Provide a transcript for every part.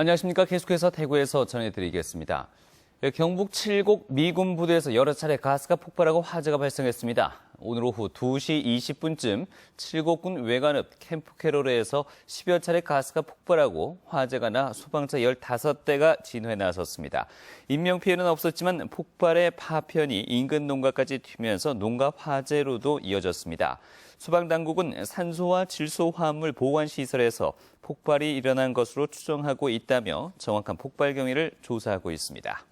안녕하십니까. 계속해서 대구에서 전해드리겠습니다. 경북 칠곡 미군 부대에서 여러 차례 가스가 폭발하고 화재가 발생했습니다. 오늘 오후 2시 20분쯤 칠곡군 외관읍 캠프 캐롤에서 10여 차례 가스가 폭발하고 화재가 나 소방차 15대가 진화에 나섰습니다. 인명피해는 없었지만 폭발의 파편이 인근 농가까지 튀면서 농가 화재로도 이어졌습니다. 소방당국은 산소와 질소 화합물 보관시설에서 폭발이 일어난 것으로 추정하고 있다며 정확한 폭발 경위를 조사하고 있습니다.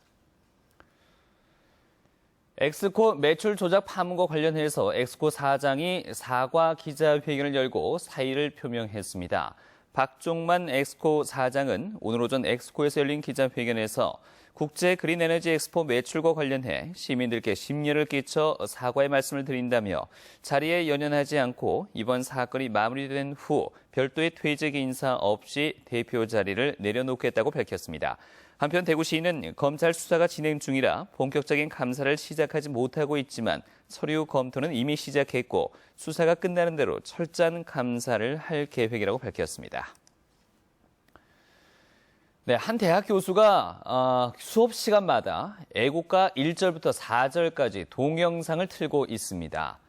엑스코 매출 조작 파문과 관련해서 엑스코 사장이 사과 기자회견을 열고 사의를 표명했습니다. 박종만 엑스코 사장은 오늘 오전 엑스코에서 열린 기자회견에서 국제 그린 에너지 엑스포 매출과 관련해 시민들께 심려를 끼쳐 사과의 말씀을 드린다며 자리에 연연하지 않고 이번 사건이 마무리된 후 별도의 퇴직 인사 없이 대표 자리를 내려놓겠다고 밝혔습니다. 한편 대구시는 검찰 수사가 진행 중이라 본격적인 감사를 시작하지 못하고 있지만 서류 검토는 이미 시작했고 수사가 끝나는 대로 철저한 감사를 할 계획이라고 밝혔습니다. 네, 한 대학 교수가 수업 시간마다 애국가 1절부터 4절까지 동영상을 틀고 있습니다.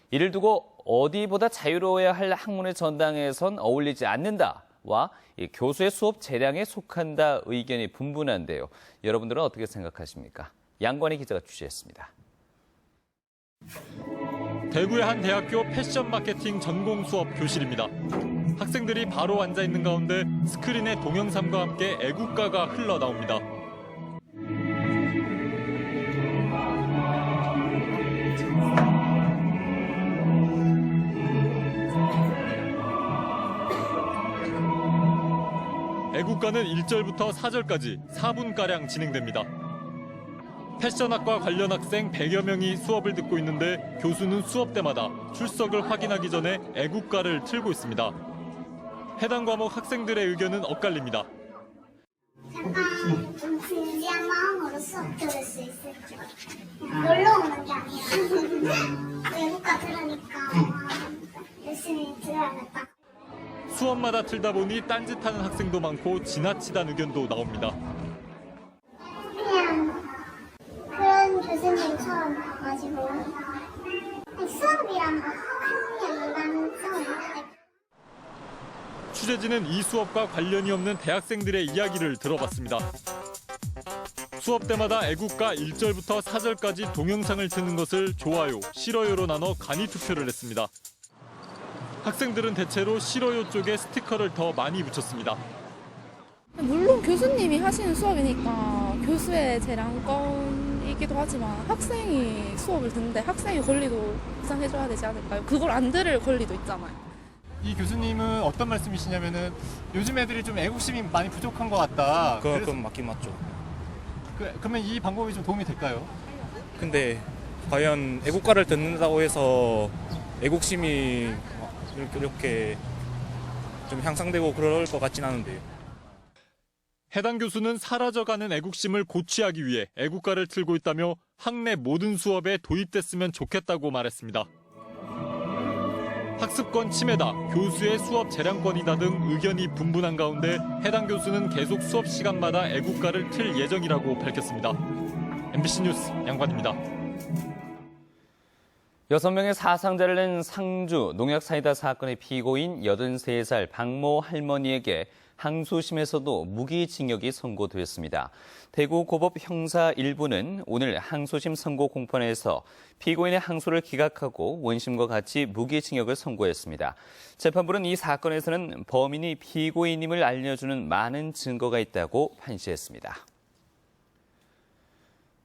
이를 두고 어디보다 자유로워야 할 학문의 전당에선 어울리지 않는다와 교수의 수업 재량에 속한다 의견이 분분한데요. 여러분들은 어떻게 생각하십니까? 양관희 기자가 취재했습니다. 대구의 한 대학교 패션 마케팅 전공 수업 교실입니다. 학생들이 바로 앉아 있는 가운데 스크린에 동영상과 함께 애국가가 흘러나옵니다. 애국가는 1절부터 4절까지 4분가량 진행됩니다. 패션학과 관련 학생 100여 명이 수업을 듣고 있는데 교수는 수업 때마다 출석을 확인하기 전에 애국가를 틀고 있습니다. 해당 과목 학생들의 의견은 엇갈립니다. 약간 좀 진지한 마음으로 수업 들을 수 있을 것 같아요. 놀러 오는 게 아니라 외국가 들으니까 열심히 들어야겠다. 수업마다 틀다 보니 딴짓하는 학생도 많고 지나치다는 의견도 나옵니다. 그냥 그런 교수님 처음 봐가지고 수업이란 거 그냥 일반적으로. 취재진은 이 수업과 관련이 없는 대학생들의 이야기를 들어봤습니다. 수업 때마다 애국가 1절부터 4절까지 동영상을 트는 것을 좋아요, 싫어요로 나눠 간이 투표를 했습니다. 학생들은 대체로 싫어요 쪽에 스티커를 더 많이 붙였습니다. 물론 교수님이 하시는 수업이니까 교수의 재량권이기도 하지만 학생이 수업을 듣는데 학생의 권리도 보장해줘야 되지 않을까요? 그걸 안 들을 권리도 있잖아요. 이 교수님은 어떤 말씀이시냐면은 요즘 애들이 좀 애국심이 많이 부족한 것 같다. 그건 맞긴 맞죠. 그러면 이 방법이 좀 도움이 될까요? 근데 과연 애국가를 듣는다고 해서 애국심이 이렇게 좀 향상되고 그럴 것 같진 않은데요. 해당 교수는 사라져가는 애국심을 고취하기 위해 애국가를 틀고 있다며 학내 모든 수업에 도입됐으면 좋겠다고 말했습니다. 학습권 침해다, 교수의 수업 재량권이다 등 의견이 분분한 가운데 해당 교수는 계속 수업 시간마다 애국가를 틀 예정이라고 밝혔습니다. MBC 뉴스 양관입니다. 6명의 사상자를 낸 상주 농약 사이다 사건의 피고인 83살 박모 할머니에게 항소심에서도 무기징역이 선고됐습니다. 대구고법 형사 1부는 오늘 항소심 선고 공판에서 피고인의 항소를 기각하고 원심과 같이 무기징역을 선고했습니다. 재판부는 이 사건에서는 범인이 피고인임을 알려주는 많은 증거가 있다고 판시했습니다.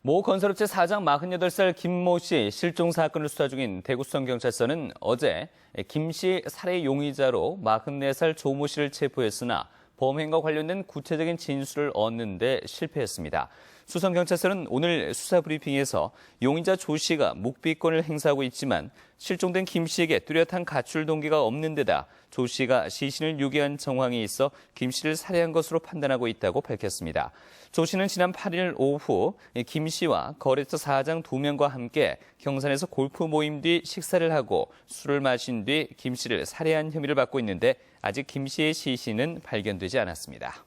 모 건설업체 사장 48살 김모 씨 실종 사건을 수사 중인 대구수성경찰서는 어제 김 씨 살해 용의자로 44살 조모 씨를 체포했으나 범행과 관련된 구체적인 진술을 얻는 데 실패했습니다. 수성경찰서는 오늘 수사 브리핑에서 용의자 조 씨가 묵비권을 행사하고 있지만 실종된 김 씨에게 뚜렷한 가출 동기가 없는 데다 조 씨가 시신을 유기한 정황이 있어 김 씨를 살해한 것으로 판단하고 있다고 밝혔습니다. 조 씨는 지난 8일 오후 김 씨와 거래처 사장 2명과 함께 경산에서 골프 모임 뒤 식사를 하고 술을 마신 뒤 김 씨를 살해한 혐의를 받고 있는데 아직 김 씨의 시신은 발견되지 않았습니다.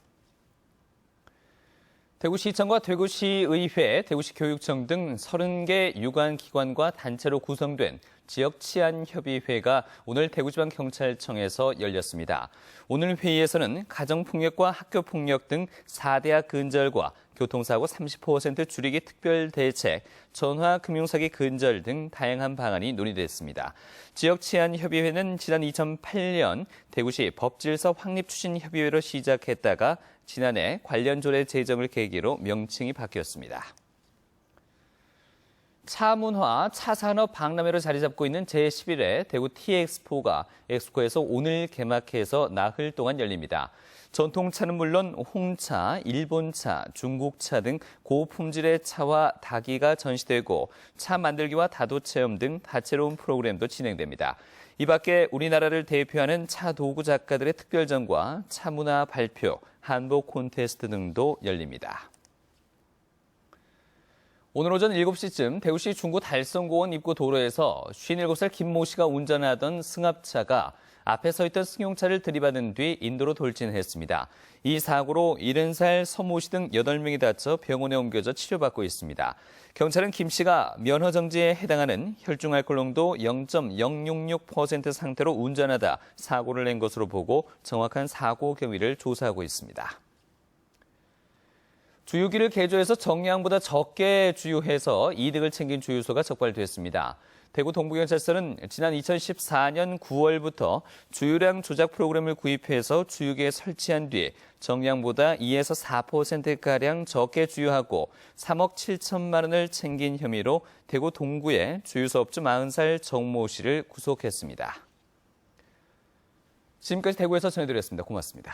대구시청과 대구시의회, 대구시 교육청 등 30개 유관기관과 단체로 구성된 지역치안협의회가 오늘 대구지방경찰청에서 열렸습니다. 오늘 회의에서는 가정폭력과 학교폭력 등 4대학 근절과 교통사고 30% 줄이기 특별대책, 전화금융사기 근절 등 다양한 방안이 논의됐습니다. 지역치안협의회는 지난 2008년 대구시 법질서 확립추진협의회로 시작했다가 지난해 관련 조례 제정을 계기로 명칭이 바뀌었습니다. 차문화, 차산업 박람회로 자리 잡고 있는 제11회 대구 티엑스포가 엑스코에서 오늘 개막해서 나흘 동안 열립니다. 전통차는 물론 홍차, 일본차, 중국차 등 고품질의 차와 다기가 전시되고 차 만들기와 다도 체험 등 다채로운 프로그램도 진행됩니다. 이 밖에 우리나라를 대표하는 차 도구 작가들의 특별전과 차문화 발표, 한복 콘테스트 등도 열립니다. 오늘 오전 7시쯤 대구시 중구 달성공원 입구 도로에서 57살 김모 씨가 운전하던 승합차가 앞에 서 있던 승용차를 들이받은 뒤 인도로 돌진했습니다. 이 사고로 70살 서모 씨 등 8명이 다쳐 병원에 옮겨져 치료받고 있습니다. 경찰은 김 씨가 면허정지에 해당하는 혈중 알코올 농도 0.066% 상태로 운전하다 사고를 낸 것으로 보고 정확한 사고 경위를 조사하고 있습니다. 주유기를 개조해서 정량보다 적게 주유해서 이득을 챙긴 주유소가 적발됐습니다. 대구 동부경찰서는 지난 2014년 9월부터 주유량 조작 프로그램을 구입해서 주유기에 설치한 뒤 정량보다 2에서 4%가량 적게 주유하고 3억 7천만 원을 챙긴 혐의로 대구 동구의 주유소 업주 40살 정모 씨를 구속했습니다. 지금까지 대구에서 전해드렸습니다. 고맙습니다.